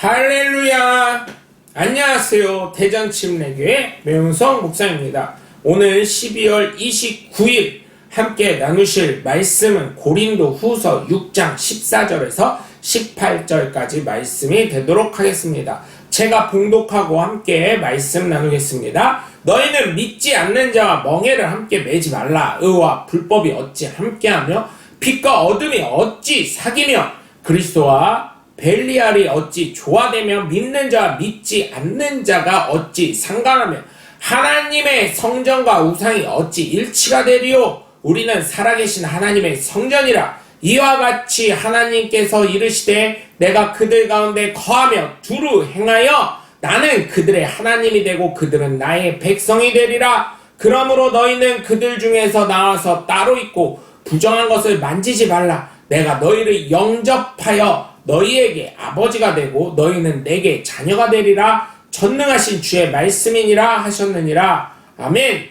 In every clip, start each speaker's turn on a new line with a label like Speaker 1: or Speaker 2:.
Speaker 1: 할렐루야! 안녕하세요. 대전침례교회 매운성 목사입니다. 오늘 12월 29일 함께 나누실 말씀은 고린도 후서 6장 14절에서 18절까지 말씀이 되도록 하겠습니다. 제가 봉독하고 함께 말씀 나누겠습니다. 너희는 믿지 않는 자와 멍에를 함께 매지 말라. 의와 불법이 어찌 함께하며 빛과 어둠이 어찌 사귀며 그리스도와 벨리알이 어찌 조화되며 믿는 자와 믿지 않는 자가 어찌 상관하며 하나님의 성전과 우상이 어찌 일치가 되리요. 우리는 살아계신 하나님의 성전이라. 이와 같이 하나님께서 이르시되 내가 그들 가운데 거하며 두루 행하여 나는 그들의 하나님이 되고 그들은 나의 백성이 되리라. 그러므로 너희는 그들 중에서 나와서 따로 있고 부정한 것을 만지지 말라. 내가 너희를 영접하여 너희에게 아버지가 되고 너희는 내게 자녀가 되리라. 전능하신 주의 말씀이니라 하셨느니라. 아멘.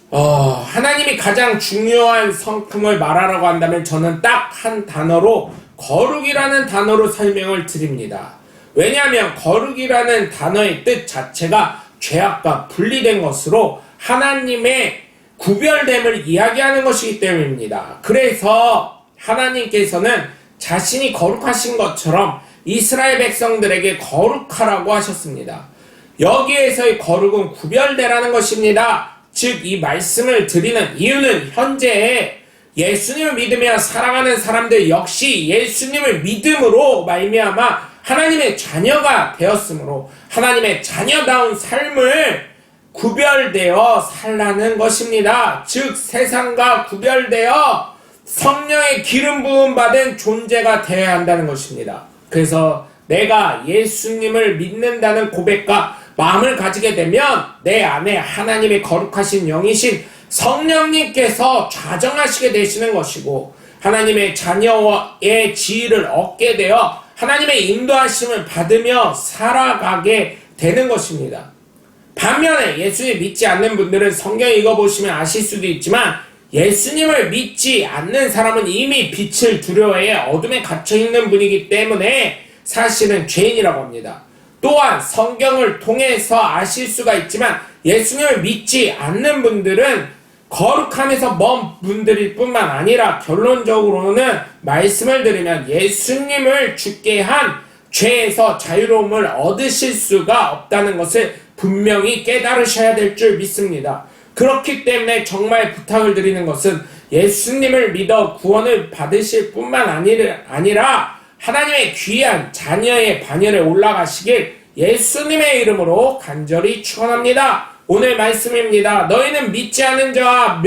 Speaker 1: 하나님이 가장 중요한 성품을 말하라고 한다면 저는 딱 한 단어로 거룩이라는 단어로 설명을 드립니다. 왜냐하면 거룩이라는 단어의 뜻 자체가 죄악과 분리된 것으로 하나님의 구별됨을 이야기하는 것이기 때문입니다. 그래서 하나님께서는 자신이 거룩하신 것처럼 이스라엘 백성들에게 거룩하라고 하셨습니다. 여기에서의 거룩은 구별되라는 것입니다. 즉 이 말씀을 드리는 이유는 현재 예수님을 믿으며 살아가는 사람들 역시 예수님을 믿음으로 말미암아 하나님의 자녀가 되었으므로 하나님의 자녀다운 삶을 구별되어 살라는 것입니다. 즉 세상과 구별되어 성령의 기름 부음 받은 존재가 되어야 한다는 것입니다. 그래서 내가 예수님을 믿는다는 고백과 마음을 가지게 되면 내 안에 하나님의 거룩하신 영이신 성령님께서 좌정하시게 되시는 것이고 하나님의 자녀의 지위를 얻게 되어 하나님의 인도하심을 받으며 살아가게 되는 것입니다. 반면에 예수님 믿지 않는 분들은 성경 읽어보시면 아실 수도 있지만 예수님을 믿지 않는 사람은 이미 빛을 두려워해 어둠에 갇혀있는 분이기 때문에 사실은 죄인이라고 합니다. 또한 성경을 통해서 아실 수가 있지만 예수님을 믿지 않는 분들은 거룩함에서 먼 분들일 뿐만 아니라 결론적으로는 말씀을 들으면 예수님을 죽게 한 죄에서 자유로움을 얻으실 수가 없다는 것을 분명히 깨달으셔야 될 줄 믿습니다. 그렇기 때문에 정말 부탁을 드리는 것은 예수님을 믿어 구원을 받으실 뿐만 아니라 하나님의 귀한 자녀의 반열에 올라가시길 예수님의 이름으로 간절히 축원합니다. 오늘 말씀입니다. 너희는 믿지 않은 자와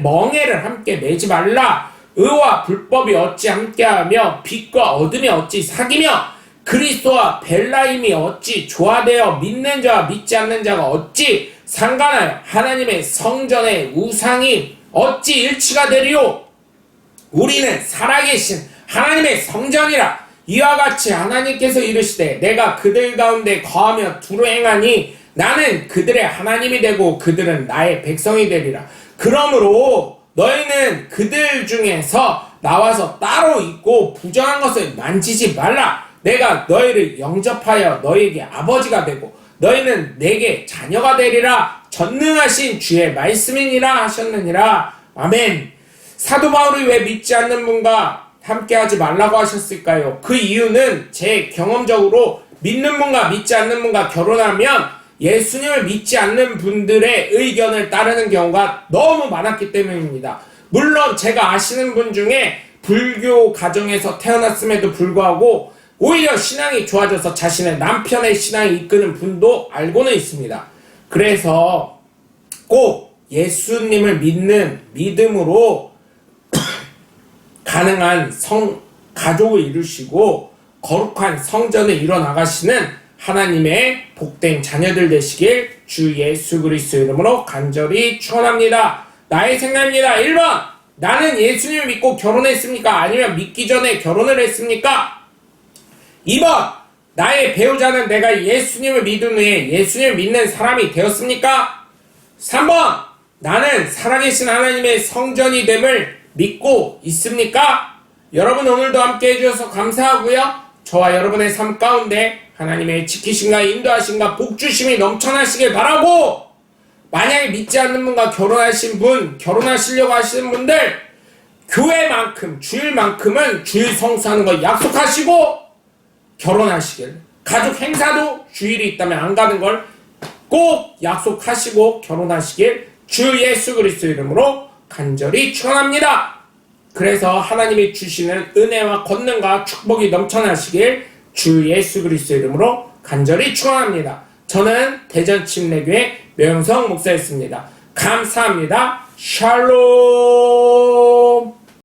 Speaker 1: 멍에를 함께 매지 말라. 의와 불법이 어찌 함께하며 빛과 어둠이 어찌 사귀며 그리스도와 벨라임이 어찌 조화되어 믿는 자와 믿지 않는 자가 어찌 상관하여 하나님의 성전의 우상이 어찌 일치가 되리요. 우리는 살아계신 하나님의 성전이라. 이와 같이 하나님께서 이르시되 내가 그들 가운데 거하며 두루 행하니 나는 그들의 하나님이 되고 그들은 나의 백성이 되리라. 그러므로 너희는 그들 중에서 나와서 따로 있고 부정한 것을 만지지 말라. 내가 너희를 영접하여 너희에게 아버지가 되고 너희는 내게 자녀가 되리라. 전능하신 주의 말씀이니라 하셨느니라. 아멘. 사도 바울이 왜 믿지 않는 분과 함께하지 말라고 하셨을까요? 그 이유는 제 경험적으로 믿는 분과 믿지 않는 분과 결혼하면 예수님을 믿지 않는 분들의 의견을 따르는 경우가 너무 많았기 때문입니다. 물론 제가 아시는 분 중에 불교 가정에서 태어났음에도 불구하고 오히려 신앙이 좋아져서 자신의 남편의 신앙이 이끄는 분도 알고는 있습니다. 그래서 꼭 예수님을 믿는 믿음으로 가능한 가족을 이루시고 거룩한 성전을 이뤄나가시는 하나님의 복된 자녀들 되시길 주 예수 그리스도 이름으로 간절히 축원합니다. 나의 생각입니다. 1번 나는 예수님을 믿고 결혼했습니까? 아니면 믿기 전에 결혼을 했습니까? 2번 나의 배우자는 내가 예수님을 믿은 후에 예수님을 믿는 사람이 되었습니까? 3번 나는 살아계신 하나님의 성전이 됨을 믿고 있습니까? 여러분 오늘도 함께 해주셔서 감사하고요. 저와 여러분의 삶 가운데 하나님의 지키심과 인도하심과 복주심이 넘쳐나시길 바라고, 만약에 믿지 않는 분과 결혼하신 분, 결혼하시려고 하시는 분들, 교회만큼, 주일만큼은 주일 성수하는 거 약속하시고 결혼하시길, 가족 행사도 주일이 있다면 안 가는 걸 꼭 약속하시고 결혼하시길 주 예수 그리스도 이름으로 간절히 축원합니다. 그래서 하나님이 주시는 은혜와 권능과 축복이 넘쳐나시길 주 예수 그리스도 이름으로 간절히 축원합니다. 저는 대전 침례교회 명성 목사였습니다. 감사합니다. 샬롬.